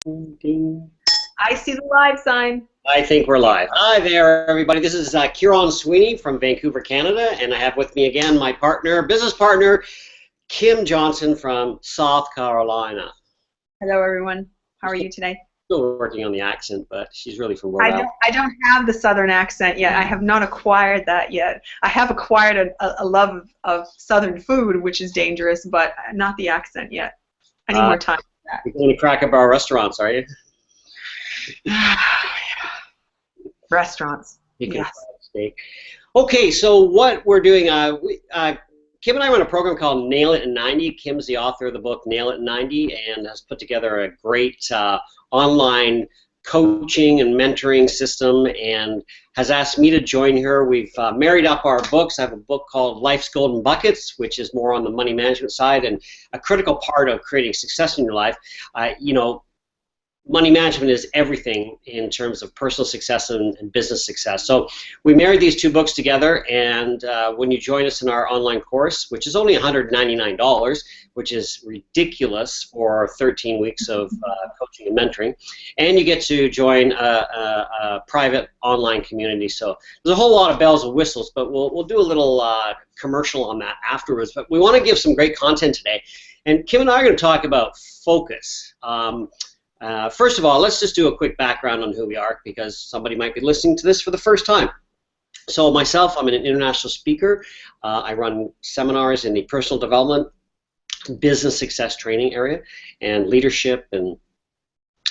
Ding. I see the live sign. I think we're live. Hi there, everybody. This is Kieran Sweeney from Vancouver, Canada, and I have with me again my partner, business partner, Kim Johnson from South Carolina. Hello, everyone. How are you today? Still working on the accent, but she's really from Rhode I Island. don't, I don't have the Southern accent yet. I have not acquired that yet. I have acquired a love of Southern food, which is dangerous, but not the accent yet. I need more time for You're going to Cracker Barrel restaurants, are you? that. Restaurants. You can Yes. try a steak. Okay, so what we're doing, Kim and I run a program called Nail It in 90. Kim's the author of the book Nail It in 90 and has put together a great online coaching and mentoring system and has asked me to join her. We've married up our books. I have a book called Life's Golden Buckets, which is more on the money management side and a critical part of creating success in your life. Money management is everything in terms of personal success and business success. So we married these two books together, and when you join us in our online course, which is only $199, which is ridiculous for 13 weeks of coaching and mentoring, and you get to join a private online community. So there's a whole lot of bells and whistles, but we'll do a little commercial on that afterwards. But we want to give some great content today, and Kim and I are going to talk about focus. First of all, let's just do a quick background on who we are because somebody might be listening to this for the first time. So myself, I'm an international speaker. I run seminars in the personal development, business success training area, and leadership. And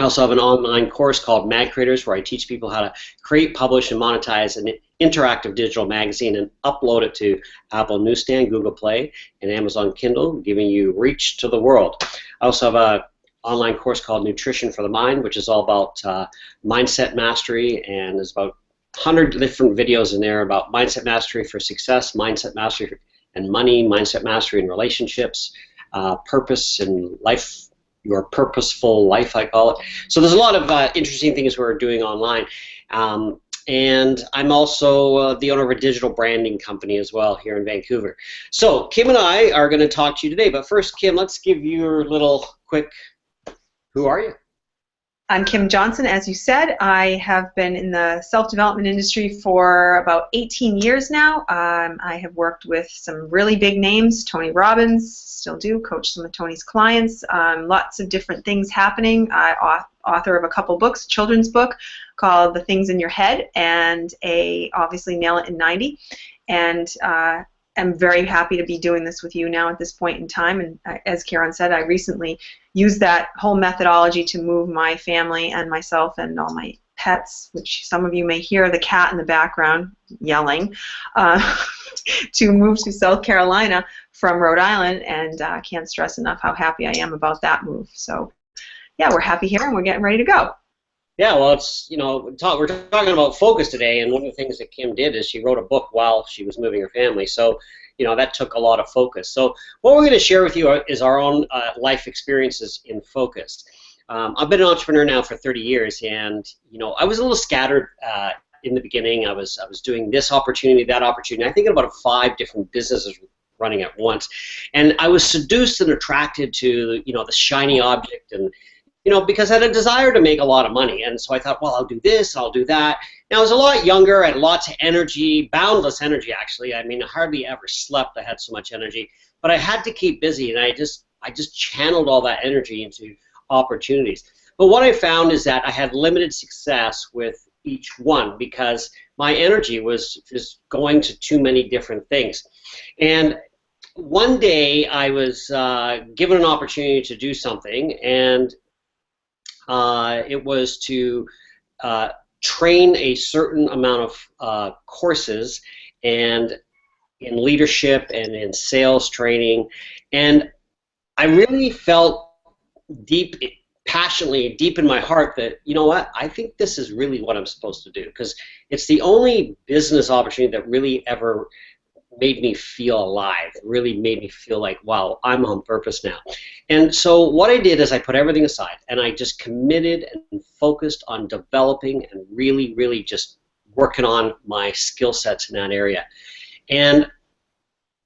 I also have an online course called Mag Creators where I teach people how to create, publish, and monetize an interactive digital magazine and upload it to Apple Newsstand, Google Play, and Amazon Kindle, giving you reach to the world. I also have a online course called Nutrition for the Mind, which is all about mindset mastery, and there's about 100 different videos in there about mindset mastery for success, mindset mastery and money, mindset mastery in relationships, purpose in life, your purposeful life, I call it. So there's a lot of interesting things we're doing online. And I'm also the owner of a digital branding company as well here in Vancouver. So Kim and I are going to talk to you today, but first, Kim, let's give your little quick, who are you? I'm Kim Johnson, as you said. I have been in the self-development industry for about 18 years now. I have worked with some really big names, Tony Robbins, still do, coach some of Tony's clients, lots of different things happening. Author of a couple books, a children's book called The Things in Your Head, and obviously Nail It in 90. And I'm very happy to be doing this with you now at this point in time. And as Kieran said, I recently used that whole methodology to move my family and myself and all my pets, which some of you may hear the cat in the background yelling, to move to South Carolina from Rhode Island, and I can't stress enough how happy I am about that move. So yeah, we're happy here and we're getting ready to go. Yeah, well, it's, we're talking about focus today, and one of the things that Kim did is she wrote a book while she was moving her family, so, that took a lot of focus. So what we're going to share with you is our own life experiences in focus. I've been an entrepreneur now for 30 years, and, I was a little scattered in the beginning. I was doing this opportunity, that opportunity. I think about 5 different businesses running at once, and I was seduced and attracted to, the shiny object, and because I had a desire to make a lot of money. And so I thought, well, I'll do this, I'll do that. Now, I was a lot younger, I had lots of energy, boundless energy, actually. I mean, I hardly ever slept, I had so much energy. But I had to keep busy, and I just channeled all that energy into opportunities. But what I found is that I had limited success with each one because my energy was just going to too many different things. And one day I was given an opportunity to do something, and it was to train a certain amount of courses and in leadership and in sales training, and I really felt passionately deep in my heart that, I think this is really what I'm supposed to do, because it's the only business opportunity that really ever made me feel alive. It really made me feel like, wow, I'm on purpose now. And so what I did is I put everything aside, and I just committed and focused on developing and really, really just working on my skill sets in that area. And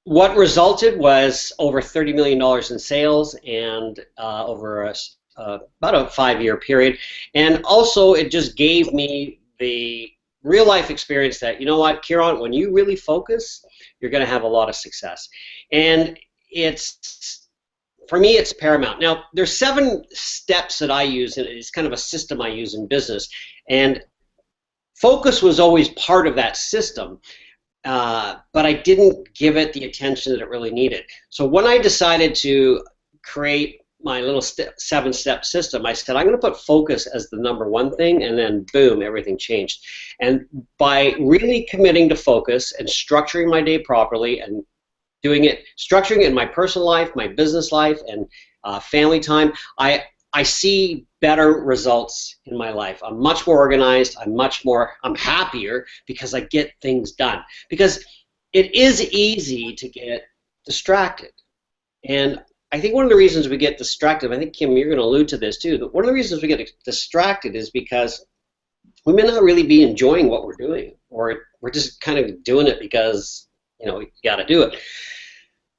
what resulted was over $30 million in sales and over about a 5-year period. And also it just gave me the real life experience that, you know what, Kieran, when you really focus, you're going to have a lot of success. And for me, it's paramount. Now, there's 7 steps that I use, and it's kind of a system I use in business. And focus was always part of that system, but I didn't give it the attention that it really needed. So when I decided to create my little 7-step system, I said, I'm going to put focus as the #1 thing, and then boom, everything changed. And by really committing to focus and structuring my day properly and structuring it in my personal life, my business life, and family time, I see better results in my life. I'm much more organized. I'm happier because I get things done. Because it is easy to get distracted. And I think one of the reasons we get distracted, I think, Kim, you're going to allude to this too, that one of the reasons we get distracted is because we may not really be enjoying what we're doing, or we're just kind of doing it because, you got to do it.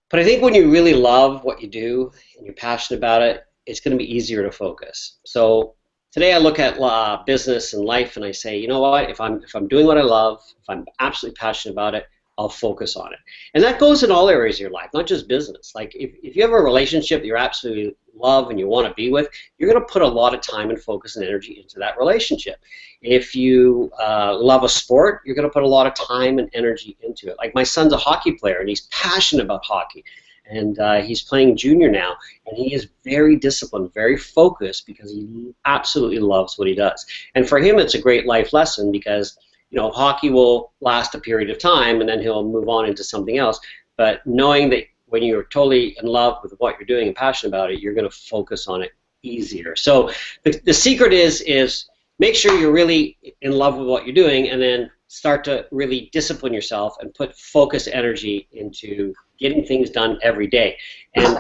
But I think when you really love what you do and you're passionate about it, it's going to be easier to focus. So today I look at business and life and I say, you know what, if I'm doing what I love, if I'm absolutely passionate about it, I'll focus on it. And that goes in all areas of your life, not just business. Like if you have a relationship that you absolutely love and you want to be with, you're going to put a lot of time and focus and energy into that relationship. If you love a sport, you're going to put a lot of time and energy into it. Like my son's a hockey player and he's passionate about hockey. And he's playing junior now, and he is very disciplined, very focused because he absolutely loves what he does. And for him, it's a great life lesson because hockey will last a period of time and then he'll move on into something else. But knowing that when you're totally in love with what you're doing and passionate about it, you're going to focus on it easier. So the secret is make sure you're really in love with what you're doing, and then start to really discipline yourself and put focused energy into getting things done every day. And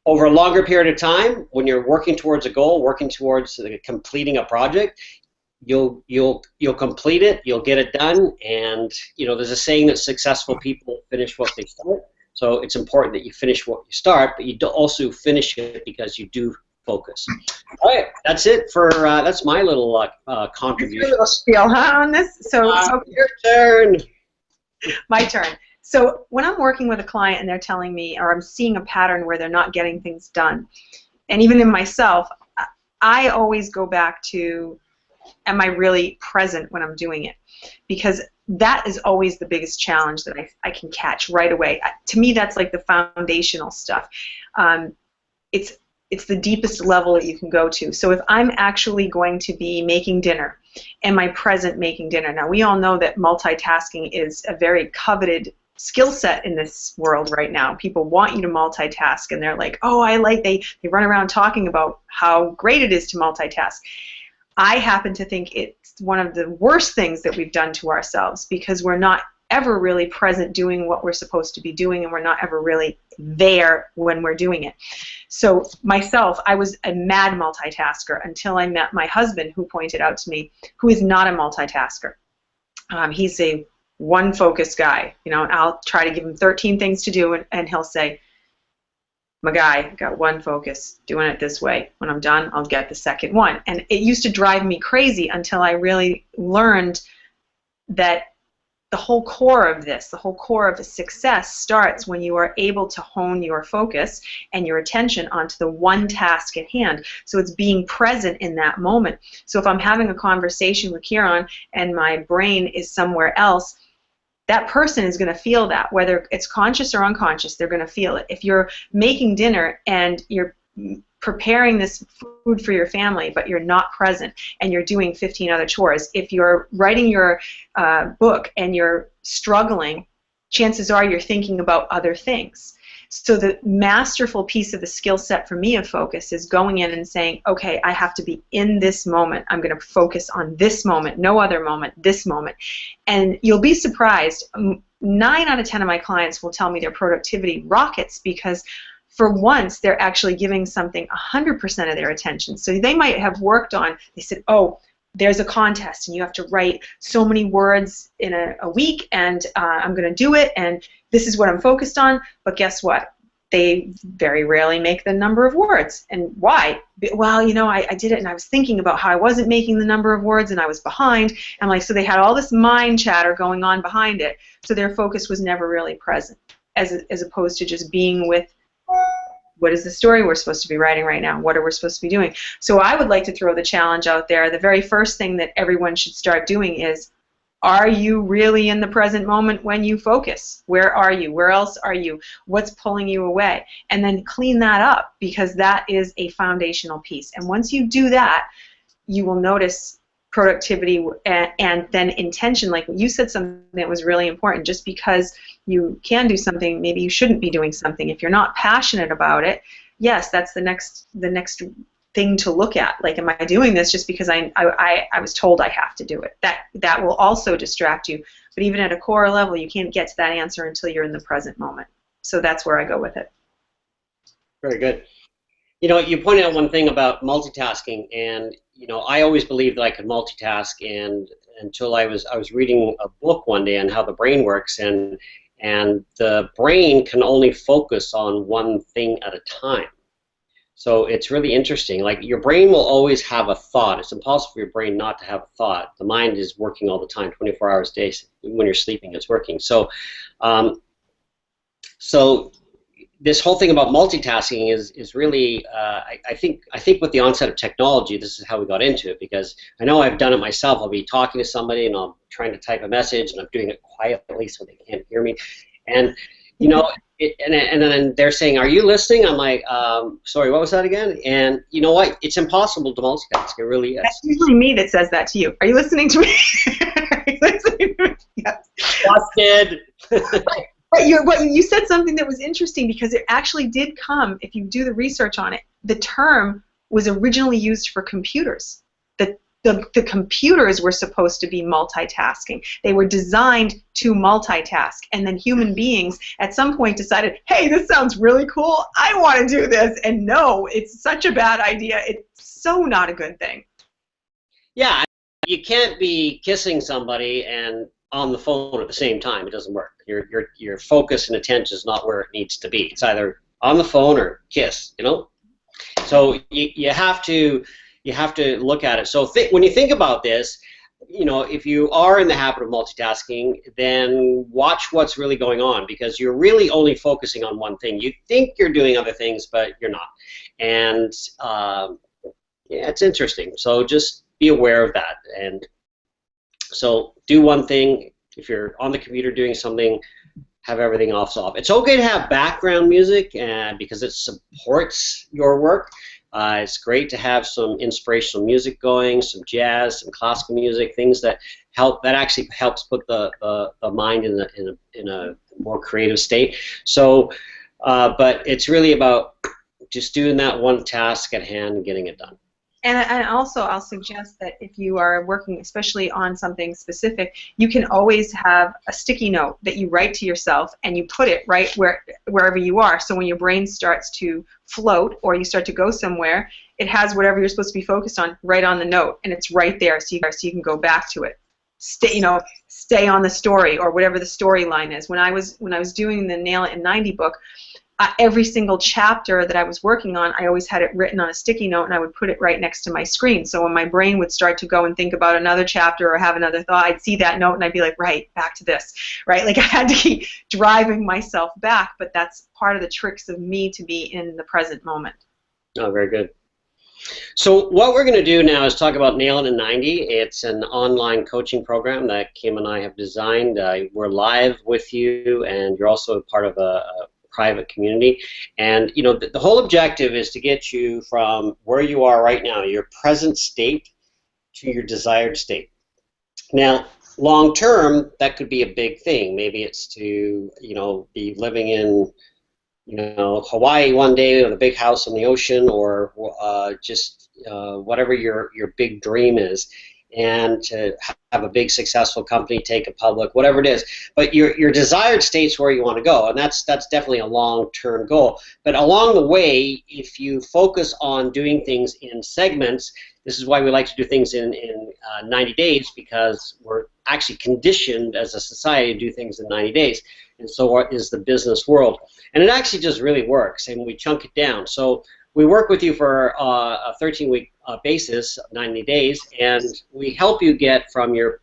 over a longer period of time, when you're working towards a goal, working towards completing a project, you'll complete it, you'll get it done, and there's a saying that successful people finish what they start. So it's important that you finish what you start, but you also finish it because you do focus. All right, that's it for that's my little contribution. Your little spiel, on this. So your turn. My turn. So when I'm working with a client and they're telling me, or I'm seeing a pattern where they're not getting things done, and even in myself, I always go back to, am I really present when I'm doing it? Because that is always the biggest challenge that I can catch right away. To me, that's like the foundational stuff. It's the deepest level that you can go to. So if I'm actually going to be making dinner, am I present making dinner? Now, we all know that multitasking is a very coveted skill set in this world right now. People want you to multitask, and they're like, oh, they run around talking about how great it is to multitask. I happen to think it's one of the worst things that we've done to ourselves, because we're not ever really present doing what we're supposed to be doing, and we're not ever really there when we're doing it. So myself, I was a mad multitasker until I met my husband, who pointed out to me, who is not a multitasker. He's a one-focused guy. I'll try to give him 13 things to do, and he'll say, my guy, got one focus, doing it this way. When I'm done, I'll get the second one. And it used to drive me crazy until I really learned that the whole core of this, the whole core of the success starts when you are able to hone your focus and your attention onto the one task at hand. So it's being present in that moment. So if I'm having a conversation with Kieran and my brain is somewhere else, that person is going to feel that, whether it's conscious or unconscious, they're going to feel it. If you're making dinner and you're preparing this food for your family, but you're not present and you're doing 15 other chores, if you're writing your book and you're struggling, chances are you're thinking about other things. So the masterful piece of the skill set for me of focus is going in and saying, okay, I have to be in this moment. I'm going to focus on this moment, no other moment, this moment. And you'll be surprised, 9 out of 10 of my clients will tell me their productivity rockets because for once they're actually giving something 100% of their attention. So they might have worked on, they said, oh, there's a contest and you have to write so many words in a week, and I'm going to do it, and this is what I'm focused on. But guess what? they very rarely make the number of words. And why? Well, you know, I did it and I was thinking about how I wasn't making the number of words and I was behind. And like, so they had all this mind chatter going on behind it. So their focus was never really present, as opposed to just being with what is the story we're supposed to be writing right now? What are we supposed to be doing? So I would like to throw the challenge out there. The very first thing that everyone should start doing is, are you really in the present moment when you focus? Where are you? Where else are you? What's pulling you away? And then clean that up, because that is a foundational piece. And once you do that, you will notice productivity and then intention. Like you said something that was really important. Just because you can do something, maybe you shouldn't be doing something. If you're not passionate about it, yes, that's the next thing to look at. Like, am I doing this just because I was told I have to do it? That will also distract you. But even at a core level, you can't get to that answer until you're in the present moment. So that's where I go with it. Very good. You know, you pointed out one thing about multitasking, and you know, I always believed that I could multitask, and until I was reading a book one day on how the brain works, and the brain can only focus on one thing at a time. So it's really interesting. Like, your brain will always have a thought. It's impossible for your brain not to have a thought. The mind is working all the time, 24 hours a day. When you're sleeping, it's working. So, so this whole thing about multitasking is really, I think with the onset of technology, this is how we got into it, because I know I've done it myself. I'll be talking to somebody and I'm trying to type a message and I'm doing it quietly so they can't hear me. And, you know, and then they're saying, "Are you listening?" I'm like, "Sorry, what was that again?" And you know what? It's impossible to multitask. It really is. That's usually me that says that to you. Are you listening to me? Are you listening to me? Yes. Busted. But you said something that was interesting, because it actually did come, if you do the research on it, the term was originally used for computers. The computers were supposed to be multitasking. They were designed to multitask. And then human beings at some point decided, hey, this sounds really cool. I want to do this. And no, it's such a bad idea. It's so not a good thing. Yeah, you can't be kissing somebody and on the phone at the same time. It doesn't work. Your focus and attention is not where it needs to be. It's either on the phone or kiss, you know? So you have to look at it. So when you think about this, you know, if you are in the habit of multitasking, then watch what's really going on, because you're really only focusing on one thing. You think you're doing other things, but you're not. And yeah, it's interesting. So just be aware of that. And so do one thing. If you're on the computer doing something, have everything else off. It's okay to have background music because it supports your work. It's great to have some inspirational music going, some jazz, some classical music, things that actually helps put the mind in a more creative state. So, but it's really about just doing that one task at hand and getting it done. And also, I'll suggest that if you are working especially on something specific, you can always have a sticky note that you write to yourself, and you put it right wherever you are. So when your brain starts to float or you start to go somewhere, it has whatever you're supposed to be focused on right on the note, and it's right there, so you can go back to it. Stay on the story, or whatever the storyline is. When I was doing the Nail It in 90 book, every single chapter that I was working on, I always had it written on a sticky note, and I would put it right next to my screen. So when my brain would start to go and think about another chapter or have another thought, I'd see that note and I'd be like, right, back to this, right? Like, I had to keep driving myself back, but that's part of the tricks of me to be in the present moment. Oh, very good. So what we're going to do now is talk about Nail It in 90. It's an online coaching program that Kim and I have designed. We're live with you, and you're also part of a private community. And you know, the whole objective is to get you from where you are right now, your present state, to your desired state. Now, long term, that could be a big thing. Maybe it's to, you know, be living in, you know, Hawaii one day with a big house on the ocean, or just whatever your big dream is. and to have a big successful company, take it public, whatever it is. But your desired state's where you want to go, and that's definitely a long-term goal. But along the way, if you focus on doing things in segments, this is why we like to do things in 90 days, because we're actually conditioned as a society to do things in 90 days. And so is the business world. And it actually just really works, and we chunk it down. So we work with you for a 13-week basis, 90 days, and we help you get from your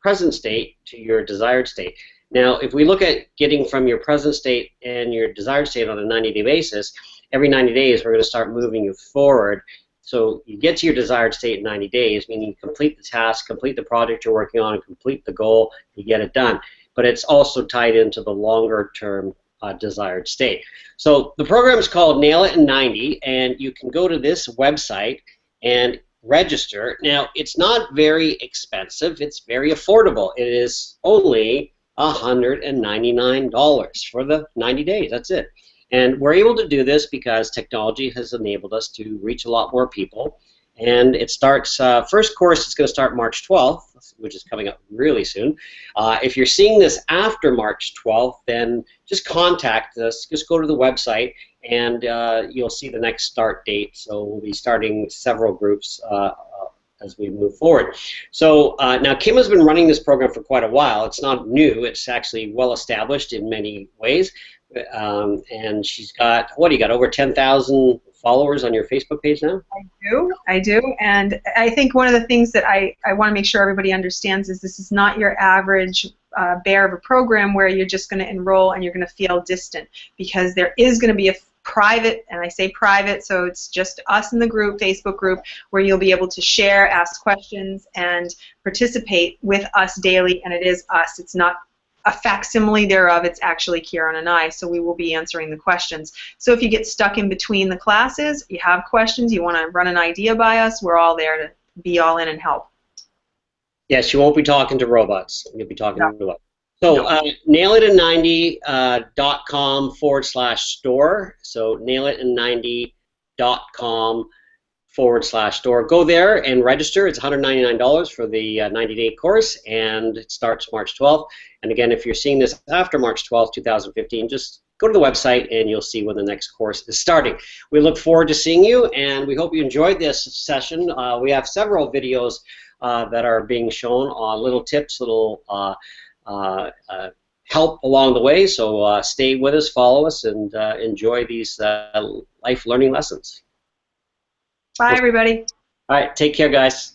present state to your desired state. Now, if we look at getting from your present state and your desired state on a 90-day basis, every 90 days we're going to start moving you forward. So you get to your desired state in 90 days, meaning you complete the task, complete the project you're working on, and complete the goal, you get it done. But it's also tied into the longer-term desired state. So the program is called Nail It in 90, and you can go to this website and register. Now, it's not very expensive. It's very affordable. It is only $199 for the 90 days. That's it. And we're able to do this because technology has enabled us to reach a lot more people. And it starts, first course is going to start March 12th, which is coming up really soon. If you're seeing this after March 12th, then just contact us. Just go to the website, and you'll see the next start date. So we'll be starting several groups as we move forward. So now Kim has been running this program for quite a while. It's not new. It's actually well established in many ways. And she's got, what do you got, over 10,000 followers on your Facebook page now? I do, and I think one of the things that I want to make sure everybody understands is this is not your average bear of a program where you're just going to enroll and you're going to feel distant, because there is going to be a private, and I say private, so it's just us in the group, Facebook group, where you'll be able to share, ask questions, and participate with us daily, and it is us. It's not a facsimile thereof, it's actually Kieran and I, so we will be answering the questions. So if you get stuck in between the classes, you have questions, you want to run an idea by us, we're all there to be all in and help. Yes, you won't be talking to robots. You'll be talking to us. So nailitin90.com/store. So nailitin90.com/store. Go there and register. It's $199 for the 90-day course, and it starts March 12th. And again, if you're seeing this after March 12th, 2015, just go to the website and you'll see when the next course is starting. We look forward to seeing you, and we hope you enjoyed this session. We have several videos that are being shown on little tips, little help along the way. So stay with us, follow us, and enjoy these life learning lessons. Bye, everybody. All right, take care, guys.